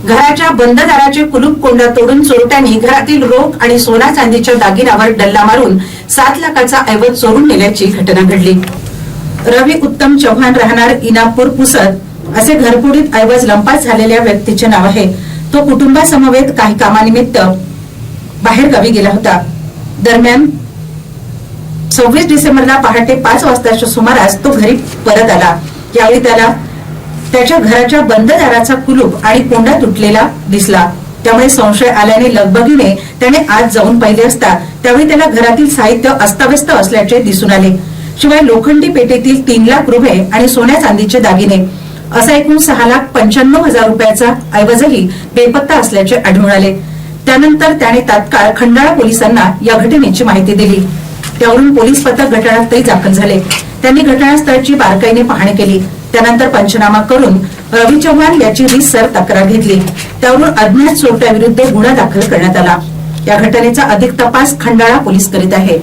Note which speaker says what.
Speaker 1: घराच्या बंद दाराचे कुलूप कोंडा तोडून चोरट्यांनी घरातील रोख आणि सोना चांदीच्या दागिन्यावर डल्ला मारून 7 लाखाचा ऐवज चोरून नेल्याची घटना घडली। रवी उत्तम चव्हाण राहणार इनापूर पुसद असे घरफोडीत ऐवज लंपास झालेल्या व्यक्तीचे नाव आहे। तो कुटुंबासमवेत काही कामानिमित्त बाहेर गावी गेला होता। दरम्यान 26 डिसेंबरला पहाटे 5 वाजताच्या सुमारास तो घरी परत आला। यावेळी त्याला त्याच्या घराच्या बंद दाराचा कुलूप आणि कोंडा तुटलेला दिसला। त्यामुळे संशय आल्याने लगबगीने त्याने आत जाऊन पाहिले असता त्यावेळी त्याला घरातील साहित्य अस्ताव्यस्त असल्याचे दिसून आले। शिवाय लोखंडी पेटीतील 3 लाख रुपये आणि सोन्या चांदीचे दागिने असा एकूण 6,95,000 रुपयाचा ऐवजही बेपत्ता असल्याचे आढळून आले। त्यानंतर त्याने तात्काळ खंडाळा पोलिसांना या घटनेची माहिती दिली। त्यावरून पोलीस पथक घटनास्थळी दाखल झाले। त्यांनी घटनास्थळाची बारकाईने पाहणी केली। त्यानंतर पंचनामा करून रवी चव्हाण याची रीतसर तक्रार घेतली। त्यावरून अज्ञात चोरट्याविरुद्ध गुन्हा दाखल करण्यात आला। या घटनेचा अधिक तपास खंडाळा पोलीस करीत आहे।